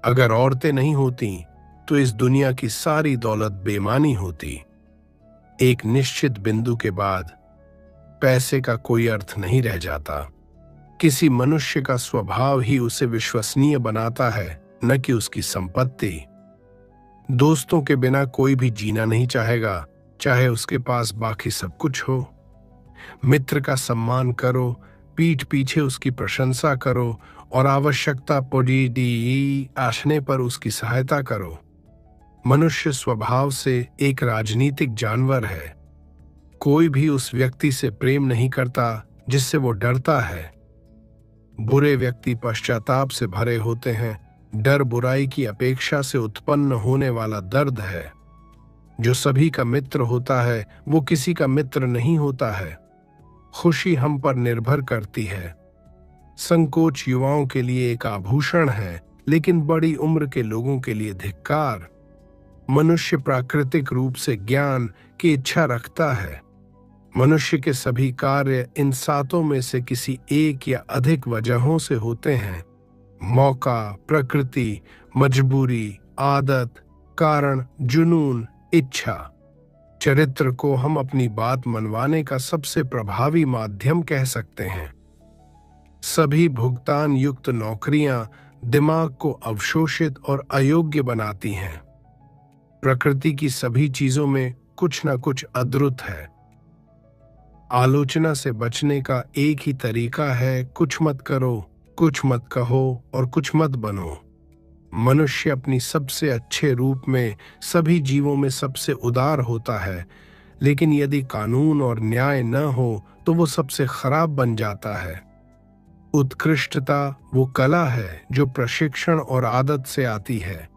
अगर औरतें नहीं होती तो इस दुनिया की सारी दौलत बेमानी होती। एक निश्चित बिंदु के बाद पैसे का कोई अर्थ नहीं रह जाता। किसी मनुष्य का स्वभाव ही उसे विश्वसनीय बनाता है, न कि उसकी संपत्ति। दोस्तों के बिना कोई भी जीना नहीं चाहेगा, चाहे उसके पास बाकी सब कुछ हो। मित्र का सम्मान करो, पीठ पीछे उसकी प्रशंसा करो और आवश्यकता आने पर उसकी सहायता करो। मनुष्य स्वभाव से एक राजनीतिक जानवर है। कोई भी उस व्यक्ति से प्रेम नहीं करता जिससे वो डरता है। बुरे व्यक्ति पश्चाताप से भरे होते हैं। डर बुराई की अपेक्षा से उत्पन्न होने वाला दर्द है। जो सभी का मित्र होता है वो किसी का मित्र नहीं होता है। खुशी हम पर निर्भर करती है। संकोच युवाओं के लिए एक आभूषण है, लेकिन बड़ी उम्र के लोगों के लिए धिक्कार। मनुष्य प्राकृतिक रूप से ज्ञान की इच्छा रखता है। मनुष्य के सभी कार्य इन सातों में से किसी एक या अधिक वजहों से होते हैं: मौका, प्रकृति, मजबूरी, आदत, कारण, जुनून, इच्छा। चरित्र को हम अपनी बात मनवाने का सबसे प्रभावी माध्यम कह सकते हैं। सभी भुगतान युक्त नौकरियां दिमाग को अवशोषित और अयोग्य बनाती हैं। प्रकृति की सभी चीजों में कुछ न कुछ अद्भुत है। आलोचना से बचने का एक ही तरीका है: कुछ मत करो, कुछ मत कहो और कुछ मत बनो। मनुष्य अपनी सबसे अच्छे रूप में सभी जीवों में सबसे उदार होता है, लेकिन यदि कानून और न्याय न हो तो वो सबसे खराब बन जाता है। उत्कृष्टता वो कला है जो प्रशिक्षण और आदत से आती है।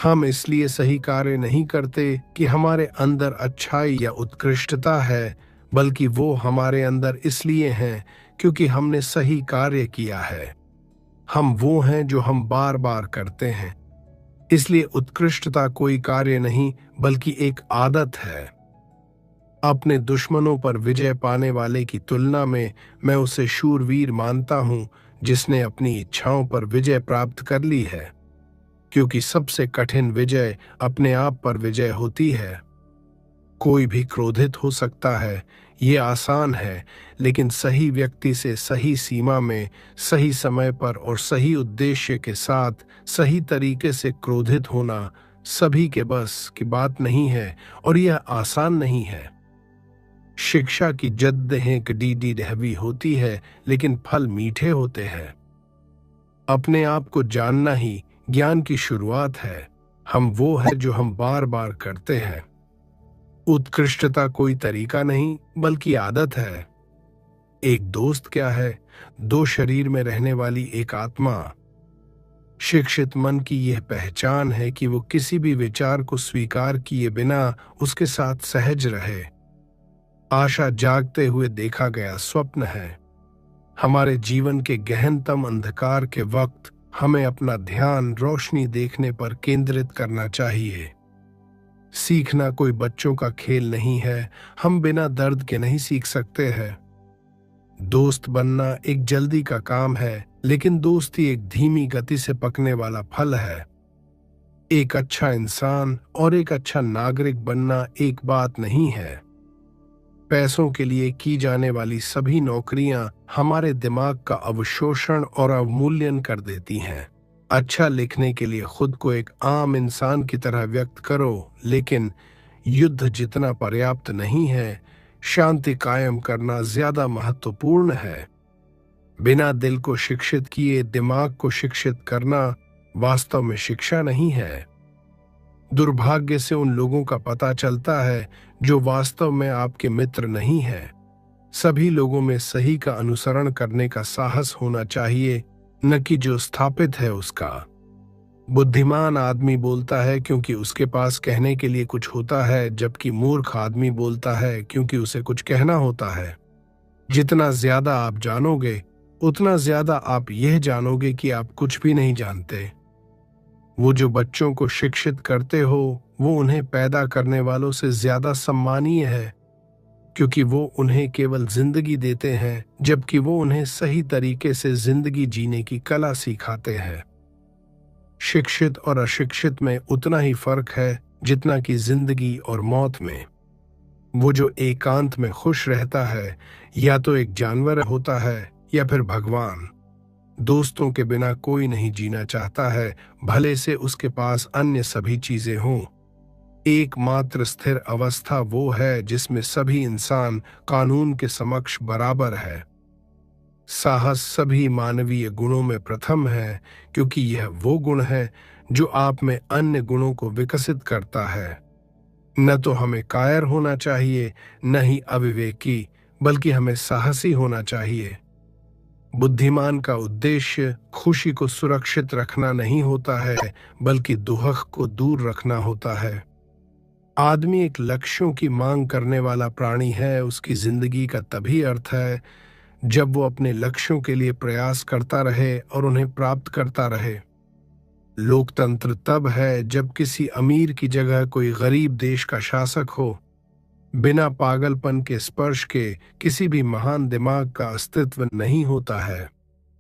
हम इसलिए सही कार्य नहीं करते कि हमारे अंदर अच्छाई या उत्कृष्टता है, बल्कि वो हमारे अंदर इसलिए हैं क्योंकि हमने सही कार्य किया है। हम वो हैं जो हम बार बार करते हैं। इसलिए उत्कृष्टता कोई कार्य नहीं बल्कि एक आदत है। अपने दुश्मनों पर विजय पाने वाले की तुलना में मैं उसे शूरवीर मानता हूं जिसने अपनी इच्छाओं पर विजय प्राप्त कर ली है, क्योंकि सबसे कठिन विजय अपने आप पर विजय होती है। कोई भी क्रोधित हो सकता है, ये आसान है, लेकिन सही व्यक्ति से सही सीमा में, सही समय पर और सही उद्देश्य के साथ सही तरीके से क्रोधित होना सभी के बस की बात नहीं है और यह आसान नहीं है। शिक्षा की जद्दोजहद ढहवी होती है, लेकिन फल मीठे होते हैं। अपने आप को जानना ही ज्ञान की शुरुआत है। हम वो है जो हम बार बार करते हैं। उत्कृष्टता कोई तरीका नहीं बल्कि आदत है। एक दोस्त क्या है? दो शरीर में रहने वाली एक आत्मा। शिक्षित मन की यह पहचान है कि वो किसी भी विचार को स्वीकार किए बिना उसके साथ सहज रहे। आशा जागते हुए देखा गया स्वप्न है। हमारे जीवन के गहनतम अंधकार के वक्त हमें अपना ध्यान रोशनी देखने पर केंद्रित करना चाहिए। सीखना कोई बच्चों का खेल नहीं है। हम बिना दर्द के नहीं सीख सकते हैं। दोस्त बनना एक जल्दी का काम है, लेकिन दोस्ती एक धीमी गति से पकने वाला फल है। एक अच्छा इंसान और एक अच्छा नागरिक बनना एक बात नहीं है। पैसों के लिए की जाने वाली सभी नौकरियां हमारे दिमाग का अवशोषण और अवमूल्यन कर देती हैं। अच्छा लिखने के लिए खुद को एक आम इंसान की तरह व्यक्त करो, लेकिन युद्ध जितना पर्याप्त नहीं है, शांति कायम करना ज्यादा महत्वपूर्ण है। बिना दिल को शिक्षित किए दिमाग को शिक्षित करना वास्तव में शिक्षा नहीं है। दुर्भाग्य से उन लोगों का पता चलता है जो वास्तव में आपके मित्र नहीं है। सभी लोगों में सही का अनुसरण करने का साहस होना चाहिए, न कि जो स्थापित है उसका। बुद्धिमान आदमी बोलता है क्योंकि उसके पास कहने के लिए कुछ होता है, जबकि मूर्ख आदमी बोलता है क्योंकि उसे कुछ कहना होता है। जितना ज्यादा आप जानोगे उतना ज्यादा आप यह जानोगे कि आप कुछ भी नहीं जानते। वो जो बच्चों को शिक्षित करते हो वो उन्हें पैदा करने वालों से ज्यादा सम्मानीय है, क्योंकि वो उन्हें केवल जिंदगी देते हैं, जबकि वो उन्हें सही तरीके से जिंदगी जीने की कला सिखाते हैं। शिक्षित और अशिक्षित में उतना ही फर्क है जितना कि जिंदगी और मौत में। वो जो एकांत में खुश रहता है या तो एक जानवर होता है या फिर भगवान। दोस्तों के बिना कोई नहीं जीना चाहता है, भले से उसके पास अन्य सभी चीजें हों। एकमात्र स्थिर अवस्था वो है जिसमें सभी इंसान कानून के समक्ष बराबर है। साहस सभी मानवीय गुणों में प्रथम है, क्योंकि यह वो गुण है जो आप में अन्य गुणों को विकसित करता है। न तो हमें कायर होना चाहिए, न ही अविवेकी, बल्कि हमें साहसी होना चाहिए। बुद्धिमान का उद्देश्य खुशी को सुरक्षित रखना नहीं होता है, बल्कि दुहक को दूर रखना होता है। आदमी एक लक्ष्यों की मांग करने वाला प्राणी है। उसकी जिंदगी का तभी अर्थ है जब वो अपने लक्ष्यों के लिए प्रयास करता रहे और उन्हें प्राप्त करता रहे। लोकतंत्र तब है जब किसी अमीर की जगह कोई गरीब देश का शासक हो। बिना पागलपन के स्पर्श के किसी भी महान दिमाग का अस्तित्व नहीं होता है।